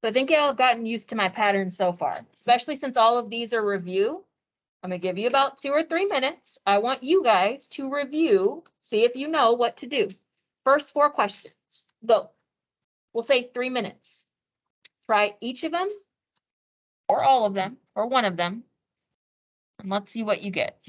So I think y'all have gotten used to my pattern so far, especially since all of these are review. I'm going to give you about 2 or 3 minutes. I want you guys to review, see if you know what to do. First 4 questions, go. We'll say 3 minutes. Try each of them, or all of them, or one of them, and let's see what you get.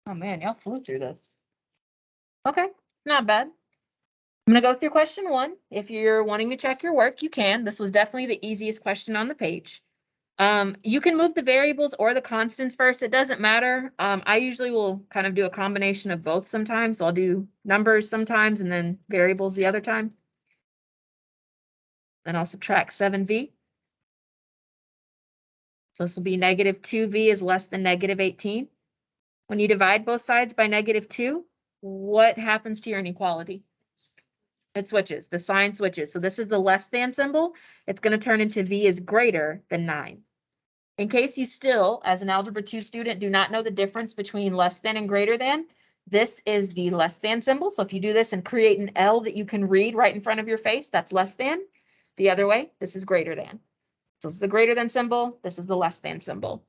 Oh man, y'all flew through this. Okay, not bad. I'm going to go through question 1. If you're wanting to check your work, you can. This was definitely the easiest question on the page. You can move the variables or the constants first. It doesn't matter. I usually will kind of do a combination of both sometimes. So I'll do numbers sometimes and then variables the other time. Then I'll subtract 7v. So this will be negative 2v is less than negative 18. When you divide both sides by negative 2, what happens to your inequality? It switches. The sign switches. So this is the less than symbol. It's going to turn into v is greater than 9. In case you still, as an Algebra 2 student, do not know the difference between less than and greater than, this is the less than symbol. So if you do this and create an L that you can read right in front of your face, that's less than. The other way, this is greater than. So this is the greater than symbol. This is the less than symbol.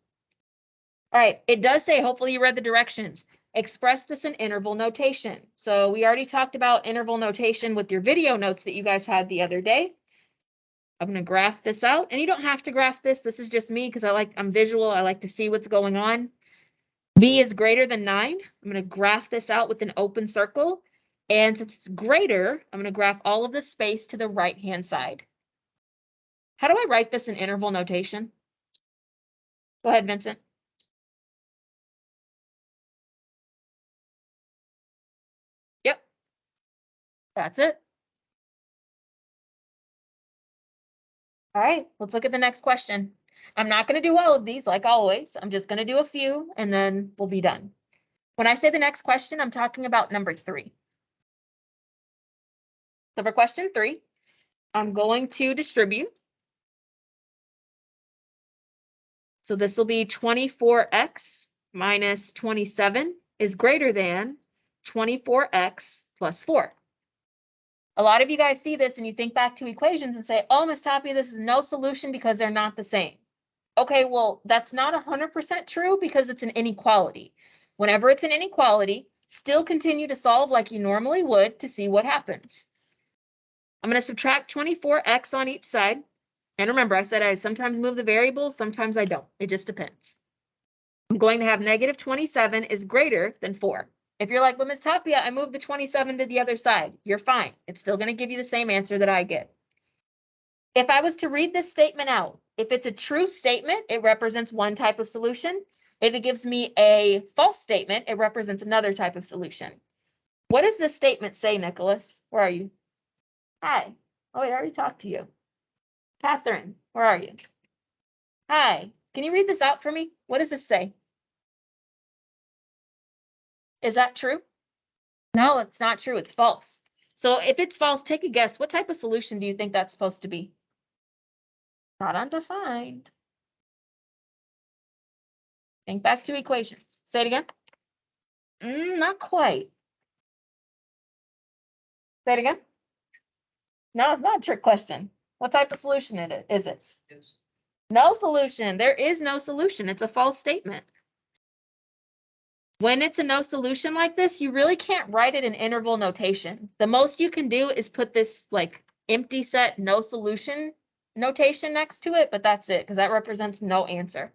All right, it does say, hopefully you read the directions, express this in interval notation. So we already talked about interval notation with your video notes that you guys had the other day. I'm going to graph this out, and you don't have to graph this. This is just me because I'm visual. I like to see what's going on. V is greater than 9. I'm going to graph this out with an open circle. And since it's greater, I'm going to graph all of the space to the right-hand side. How do I write this in interval notation? Go ahead, Vincent. Yep, that's it. All right, let's look at the next question. I'm not going to do all of these like always. I'm just going to do a few and then we'll be done. When I say the next question, I'm talking about number 3. So for question 3, I'm going to distribute. So this will be 24x minus 27 is greater than 24x plus 4. A lot of you guys see this and you think back to equations and say, oh, Ms. Tapia, this is no solution because they're not the same. Okay, well, that's not 100% true because it's an inequality. Whenever it's an inequality, still continue to solve like you normally would to see what happens. I'm going to subtract 24x on each side. And remember, I said I sometimes move the variables, sometimes I don't. It just depends. I'm going to have negative 27 is greater than 4. If you're like, well, Ms. Tapia, I moved the 27 to the other side, you're fine. It's still going to give you the same answer that I get. If I was to read this statement out, if it's a true statement, it represents one type of solution. If it gives me a false statement, it represents another type of solution. What does this statement say, Nicholas? Where are you? Hi. Oh, wait, I already talked to you. Catherine, where are you? Hi. Can you read this out for me? What does this say? Is that true? No, it's not true. It's false. So if it's false, take a guess. What type of solution do you think that's supposed to be? Not undefined. Think back to equations. Say it again. Not quite. Say it again. No, it's not a trick question. What type of solution is it? No solution. There is no solution. It's a false statement. When it's a no solution like this, you really can't write it in interval notation. The most you can do is put this like empty set no solution notation next to it, but that's it because that represents no answer.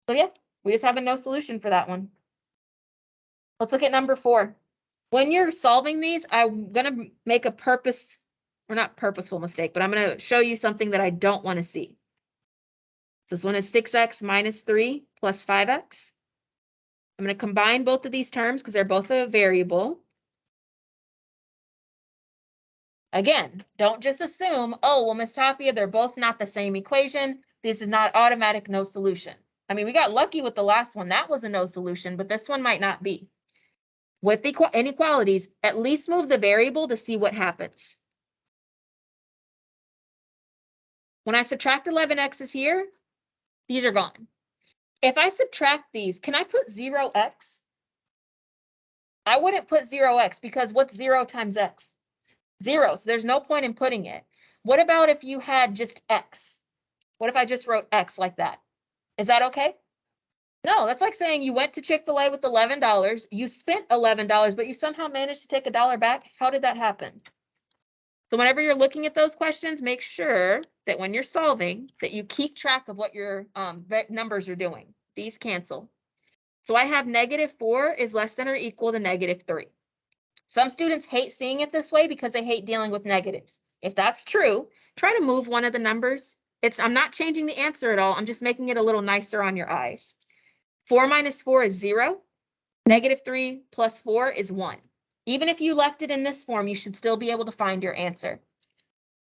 So yeah, we just have a no solution for that one. Let's look at number 4. When you're solving these, I'm going to make a not purposeful mistake, but I'm going to show you something that I don't want to see. So this one is 6x minus 3 plus 5x. I'm going to combine both of these terms because they're both a variable. Again, don't just assume, oh, well, Ms. Tapia, they're both not the same equation. This is not automatic no solution. I mean, we got lucky with the last one. That was a no solution, but this one might not be. With inequalities, at least move the variable to see what happens. When I subtract 11x's here, these are gone. If I subtract these, can I put 0x? I wouldn't put 0x because what's 0 times x? 0, so there's no point in putting it. What about if you had just x? What if I just wrote x like that? Is that okay? No, that's like saying you went to Chick-fil-A with $11, you spent $11, but you somehow managed to take $1 back. How did that happen? So whenever you're looking at those questions, make sure that when you're solving that you keep track of what your numbers are doing. These cancel. So I have -4 is less than or equal to -3. Some students hate seeing it this way because they hate dealing with negatives. If that's true, try to move one of the numbers. I'm not changing the answer at all. I'm just making it a little nicer on your eyes. 4 minus 4 is 0. -3 plus 4 is 1. Even if you left it in this form, you should still be able to find your answer.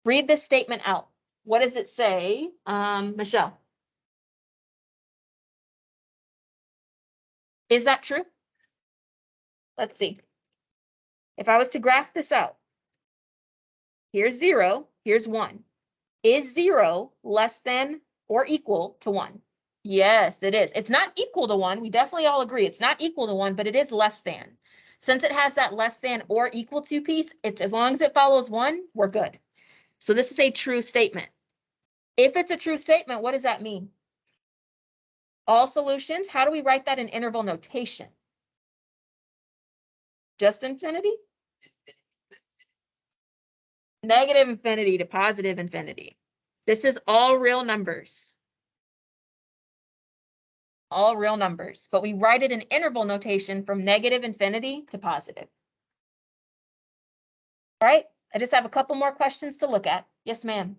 Read this statement out. What does it say, Michelle? Is that true? Let's see. If I was to graph this out, here's 0, here's 1. Is 0 less than or equal to 1? Yes, it is. It's not equal to 1. We definitely all agree it's not equal to 1, but it is less than. Since it has that less than or equal to piece, it's as long as it follows 1, we're good. So this is a true statement. If it's a true statement, what does that mean? All solutions, how do we write that in interval notation? Just infinity? Negative infinity to positive infinity. This is all real numbers. All real numbers, but we write it in interval notation from negative infinity to positive. All right, I just have a couple more questions to look at. Yes, ma'am.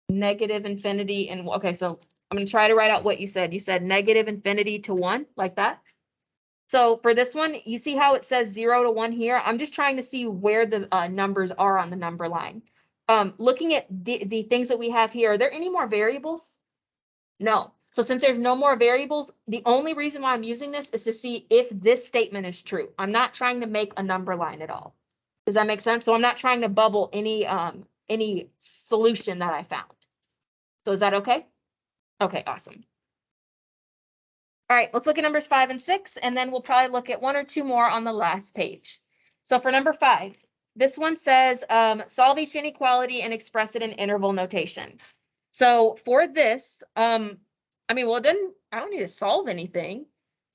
Negative infinity and, okay, so I'm going to try to write out what you said. You said negative infinity to 1, like that. So for this one, you see how it says 0 to 1 here? I'm just trying to see where the numbers are on the number line. Looking at the things that we have here, are there any more variables? No. So since there's no more variables, the only reason why I'm using this is to see if this statement is true. I'm not trying to make a number line at all. Does that make sense? So I'm not trying to bubble any solution that I found. So is that okay? Okay, awesome. All right, let's look at numbers 5 and 6, and then we'll probably look at 1 or 2 more on the last page. So for number 5, this one says, solve each inequality and express it in interval notation. So for this, I mean, well, I don't need to solve anything.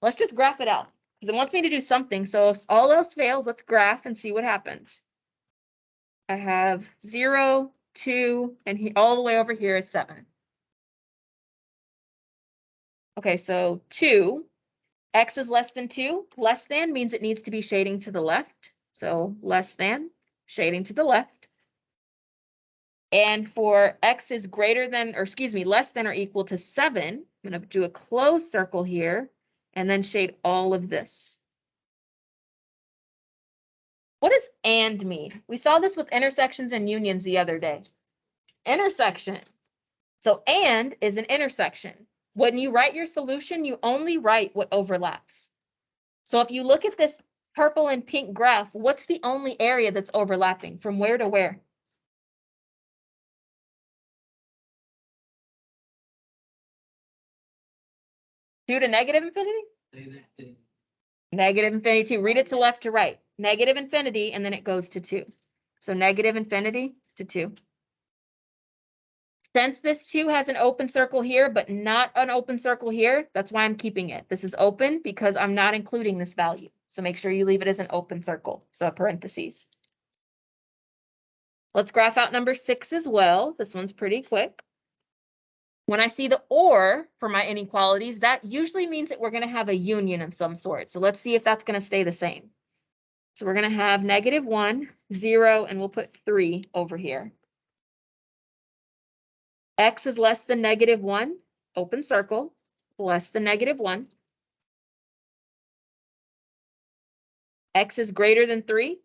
Let's just graph it out because it wants me to do something. So if all else fails, let's graph and see what happens. I have 0, 2, and all the way over here is 7. Okay, so 2. X is less than 2. Less than means it needs to be shading to the left. So less than, shading to the left. And for X is greater than, or excuse me, less than or equal to 7, I'm going to do a closed circle here and then shade all of this. What does and mean? We saw this with intersections and unions the other day. Intersection. So and is an intersection. When you write your solution, you only write what overlaps. So if you look at this purple and pink graph, what's the only area that's overlapping? From where to where? Two to negative infinity? Negative infinity 2. Read it to left to right. Negative infinity, and then it goes to 2. So negative infinity to 2. Since this 2 has an open circle here, but not an open circle here, that's why I'm keeping it. This is open because I'm not including this value. So make sure you leave it as an open circle, so a parentheses. Let's graph out number 6 as well. This one's pretty quick. When I see the or for my inequalities, that usually means that we're going to have a union of some sort. So let's see if that's going to stay the same. So we're going to have -1, 0, and we'll put 3 over here. X is less than -1, open circle, less than -1. X is greater than 3,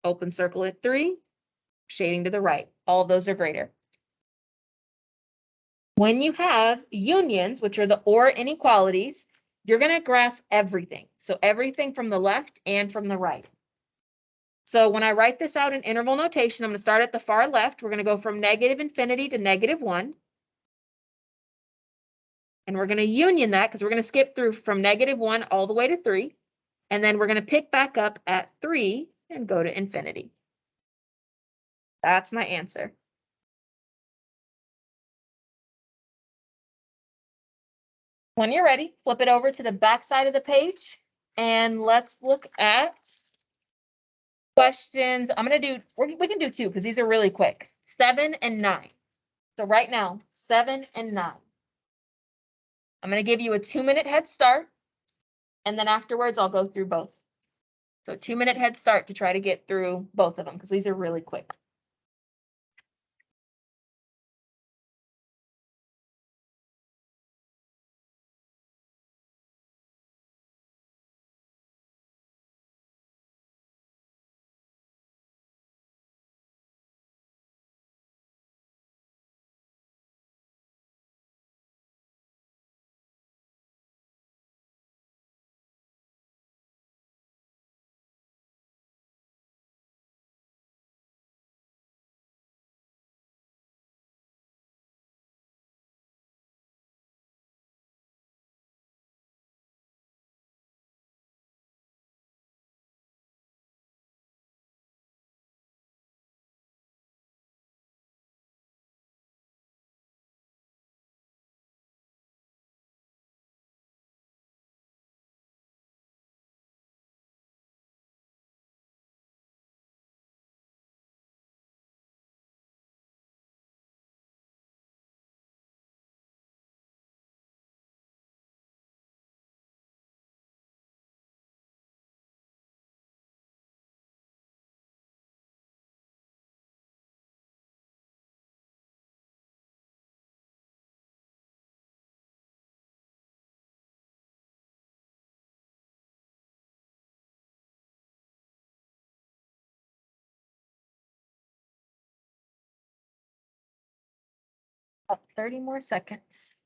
open circle at 3, shading to the right. All of those are greater. When you have unions, which are the or inequalities, you're going to graph everything. So everything from the left and from the right. So when I write this out in interval notation, I'm going to start at the far left. We're going to go from negative infinity to -1. And we're going to union that because we're going to skip through from -1 all the way to 3. And then we're going to pick back up at 3 and go to infinity. That's my answer. When you're ready, flip it over to the back side of the page and let's look at questions. I'm going to do, we can do 2 because these are really quick. 7 and 9. So right now, 7 and 9. I'm going to give you a 2-minute head start. And then afterwards, I'll go through both. So 2-minute head start to try to get through both of them because these are really quick. About 30 more seconds.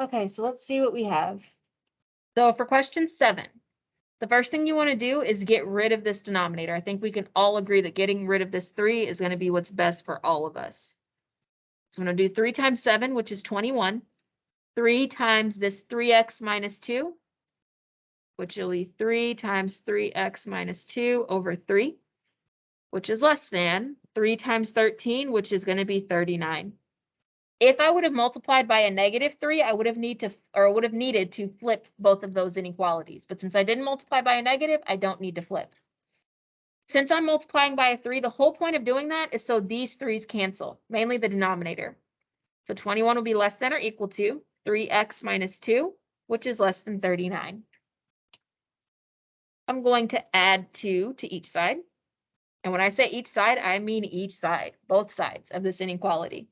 Okay, so let's see what we have. So for question 7, the first thing you want to do is get rid of this denominator. I think we can all agree that getting rid of this 3 is going to be what's best for all of us. So I'm going to do 3 times 7, which is 21. 3 times this 3x minus 2, which will be 3 times 3x minus 2 over 3, which is less than 3 times 13, which is going to be 39. If I would have multiplied by a -3, I would have needed to flip both of those inequalities. But since I didn't multiply by a negative, I don't need to flip. Since I'm multiplying by a 3, the whole point of doing that is so these 3's cancel, mainly the denominator. So 21 will be less than or equal to 3x minus 2, which is less than 39. I'm going to add 2 to each side. And when I say each side, I mean each side, both sides of this inequality.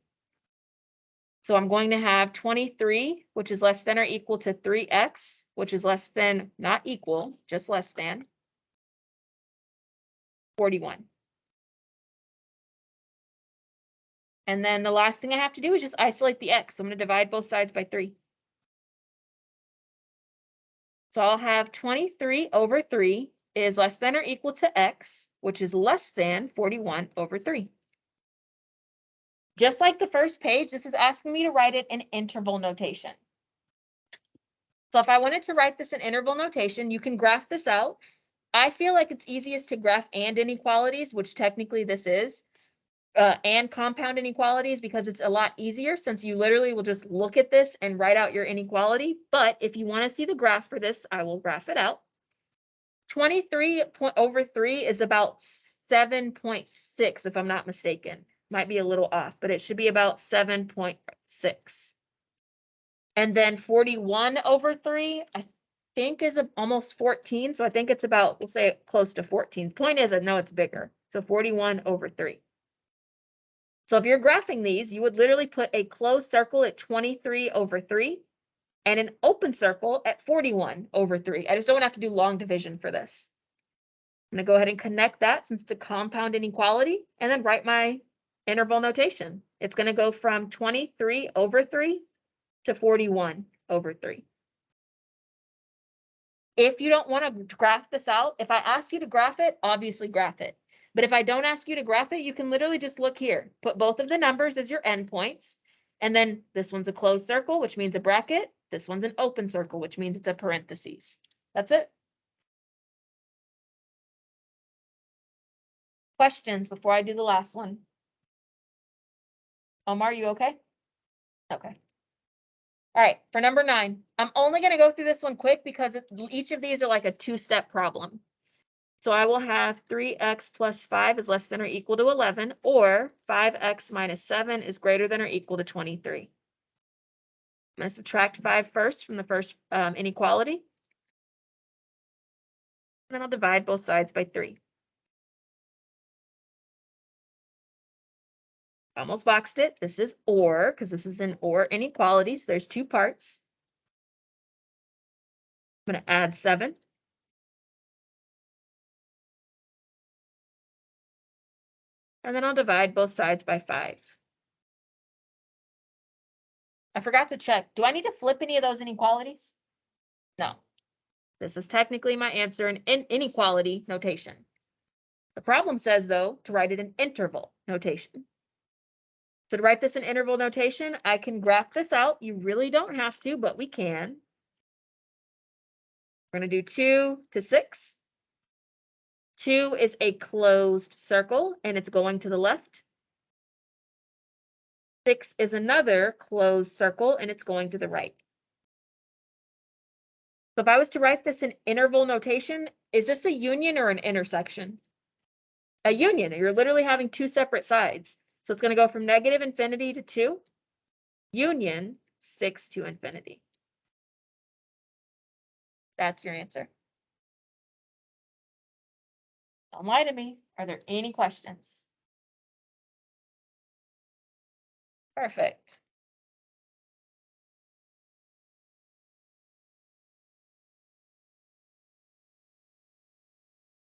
So I'm going to have 23, which is less than or equal to 3x, which is less than, not equal, just less than 41. And then the last thing I have to do is just isolate the x. So I'm going to divide both sides by 3. So I'll have 23 over 3 is less than or equal to x, which is less than 41 over 3. Just like the first page, this is asking me to write it in interval notation. So if I wanted to write this in interval notation, you can graph this out. I feel like it's easiest to graph and inequalities, which technically this is, and compound inequalities, because it's a lot easier since you literally will just look at this and write out your inequality. But if you want to see the graph for this, I will graph it out. 23 over 3 is about 7.6, if I'm not mistaken. Might be a little off, but it should be about 7.6. And then 41 over 3, I think is almost 14. So I think it's about, we'll say close to 14. Point is, I know it's bigger. So 41 over 3. So if you're graphing these, you would literally put a closed circle at 23 over 3 and an open circle at 41 over 3. I just don't have to do long division for this. I'm going to go ahead and connect that since it's a compound inequality, and then write my interval notation. It's going to go from 23 over 3 to 41 over 3. If you don't want to graph this out, if I ask you to graph it, obviously graph it. But if I don't ask you to graph it, you can literally just look here. Put both of the numbers as your endpoints. And then this one's a closed circle, which means a bracket. This one's an open circle, which means it's a parentheses. That's it. Questions before I do the last one? Omar, you okay? Okay. All right, for number 9, I'm only going to go through this one quick because each of these are like a 2-step problem. So I will have 3x plus 5 is less than or equal to 11, or 5x minus 7 is greater than or equal to 23. I'm going to subtract 5 first from the first inequality. And then I'll divide both sides by 3. Almost boxed it. This is or, because this is an or inequality, so there's 2 parts. I'm going to add 7. And then I'll divide both sides by 5. I forgot to check. Do I need to flip any of those inequalities? No. This is technically my answer in inequality notation. The problem says, though, to write it in interval notation. So to write this in interval notation, I can graph this out. You really don't have to, but we can. We're going to do 2 to 6. 2 is a closed circle, and it's going to the left. 6 is another closed circle, and it's going to the right. So if I was to write this in interval notation, is this a union or an intersection? A union. You're literally having two separate sides. So it's going to go from negative infinity to 2, union 6 to infinity. That's your answer. Don't lie to me. Are there any questions? Perfect.